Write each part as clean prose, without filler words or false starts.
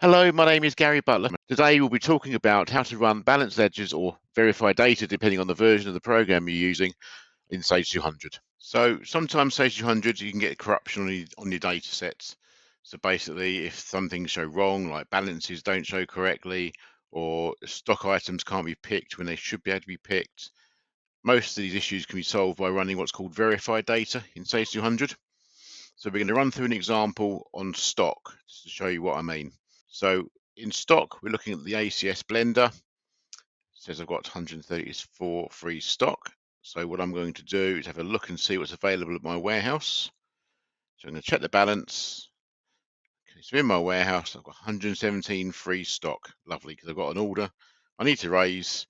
Hello, my name is Gary Butler. Today we'll be talking about how to run balanced ledgers or verify data depending on the version of the program you're using in Sage 200. So sometimes Sage 200 you can get corruption on your data sets. So basically if some things show wrong, like balances don't show correctly, or stock items can't be picked when they should be able to be picked, most of these issues can be solved by running what's called verified data in Sage 200. So we're going to run through an example on stock just to show you what I mean. So in stock, we're looking at the ACS blender. It says I've got 134 free stock. So what I'm going to do is have a look and see what's available at my warehouse. So I'm going to check the balance. Okay, so in my warehouse, I've got 117 free stock. Lovely, because I've got an order I need to raise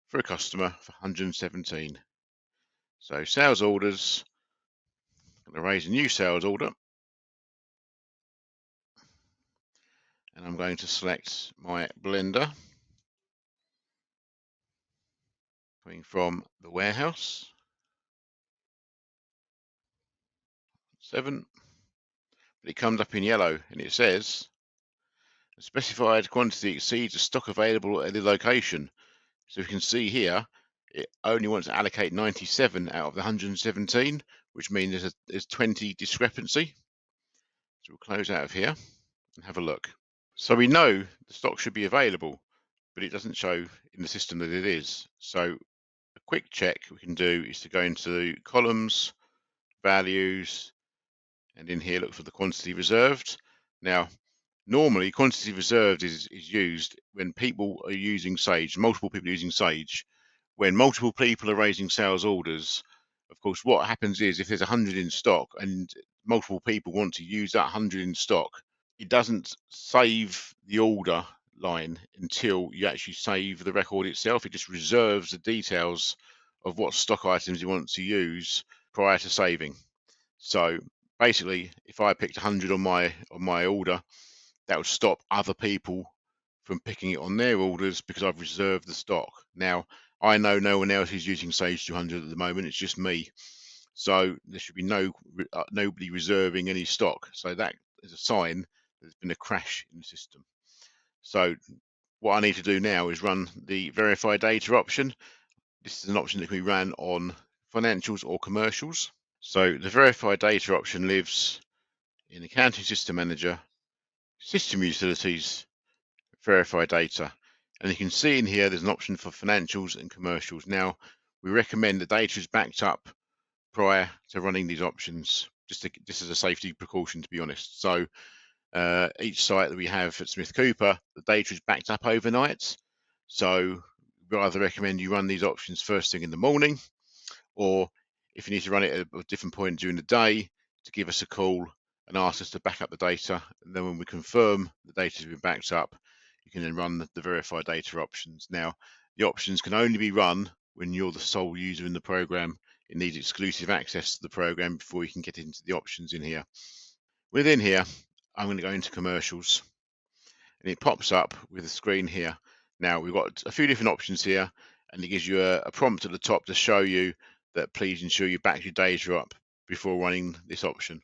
for a customer for 117. So sales orders, I'm going to raise a new sales order. And I'm going to select my blender coming from the warehouse. 7. But it comes up in yellow and it says the specified quantity exceeds the stock available at the location. So you can see here it only wants to allocate 97 out of the 117, which means there's 20 discrepancy. So we'll close out of here and have a look. So we know the stock should be available, but it doesn't show in the system that it is. So a quick check we can do is to go into columns, values, and in here look for the quantity reserved. Now normally quantity reserved is used when people are using Sage, multiple people are using Sage. When multiple people are raising sales orders, of course what happens is if there's 100 in stock and multiple people want to use that 100 in stock, it doesn't save the order line until you actually save the record itself. It just reserves the details of what stock items you want to use prior to saving. So basically, if I picked 100 on my order, that would stop other people from picking it on their orders because I've reserved the stock. Now, I know no one else is using Sage 200 at the moment. It's just me. So there should be nobody reserving any stock. So that is a sign there's been a crash in the system. So what I need to do now is run the verify data option. This is an option that can be ran on financials or commercials. So the verify data option lives in Accounting System Manager, System Utilities, Verify Data. And you can see in here there's an option for financials and commercials. Now, we recommend the data is backed up prior to running these options, just as a safety precaution, to be honest. So each site that we have at Smith Cooper, the data is backed up overnight. So we either recommend you run these options first thing in the morning, or if you need to run it at a different point during the day, to give us a call and ask us to back up the data. And then when we confirm the data has been backed up, you can then run the verified data options. Now, the options can only be run when you're the sole user in the program. It needs exclusive access to the program before you can get into the options in here. Within here, I'm going to go into commercials, and it pops up with a screen here. Now, we've got a few different options here, and it gives you a prompt at the top to show you that please ensure you back your data up before running this option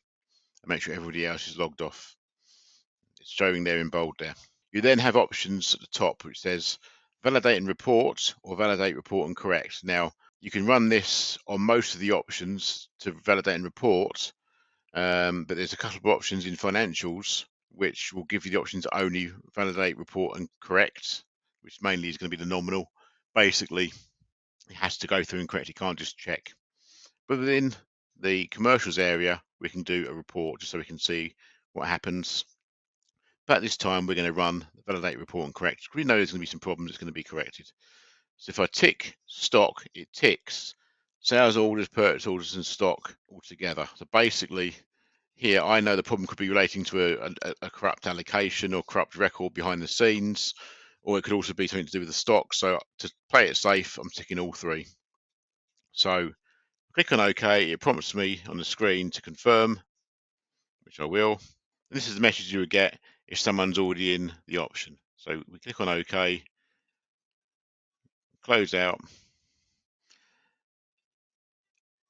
and make sure everybody else is logged off. It's showing there in bold there. You then have options at the top which says validate and report or validate, report and correct. Now, you can run this on most of the options to validate and report, but there's a couple of options in financials which will give you the option to only validate, report and correct, which mainly is going to be the nominal. Basically, it has to go through and correct. You can't just check. But within the commercials area, we can do a report just so we can see what happens. But at this time, we're going to run the validate, report and correct. We know there's going to be some problems that's going to be corrected. So if I tick stock, it ticks sales orders, purchase orders and stock all together. So basically, here I know the problem could be relating to a corrupt allocation or corrupt record behind the scenes, or it could also be something to do with the stock. So to play it safe, I'm ticking all three. So click on OK. It prompts me on the screen to confirm, which I will. And this is the message you would get if someone's already in the option. So we click on OK, close out.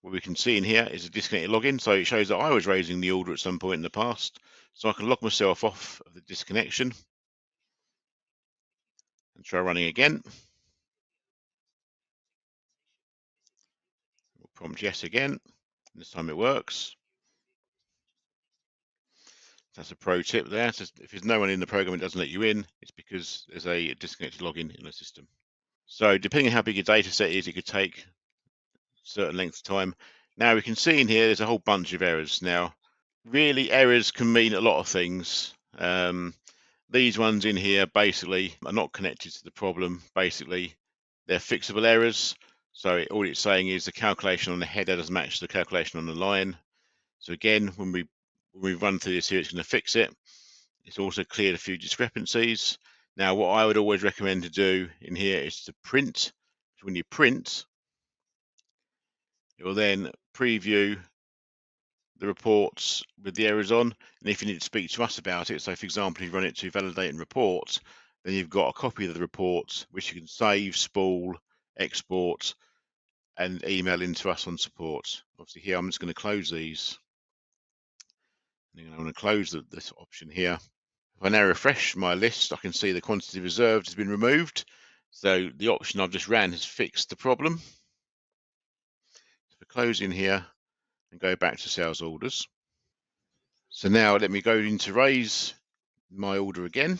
What we can see in here is a disconnected login. So it shows that I was raising the order at some point in the past. So I can log myself off of the disconnection. and try running again. We'll prompt yes again. This time it works. That's a pro tip there. So if there's no one in the program that doesn't let you in, it's because there's a disconnected login in the system. So depending on how big your data set is, it could take a certain length of time. Now we can see in here there's a whole bunch of errors. Now, really errors can mean a lot of things. These ones in here basically are not connected to the problem. Basically, they're fixable errors. So all it's saying is the calculation on the header doesn't match the calculation on the line. So again, when we run through this here, it's going to fix it. It's also cleared a few discrepancies. Now, what I would always recommend to do in here is to print. So when you print, it will then preview the reports with the errors on. And if you need to speak to us about it, so for example, if you run it to validate and report, then you've got a copy of the report, which you can save, spool, export, and email into us on support. Obviously here, I'm just going to close these. And I'm going to close this option here. If I now refresh my list, I can see the quantity reserved has been removed. So the option I've just ran has fixed the problem. So we close in here and go back to sales orders. So now let me go into raise my order again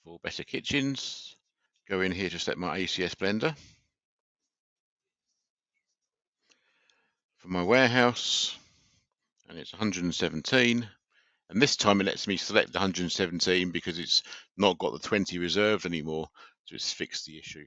for Better Kitchens. Go in here to set my ACS blender. For my warehouse, and it's 117. And this time it lets me select the 117 because it's not got the 20 reserved anymore. So it's fixed the issue.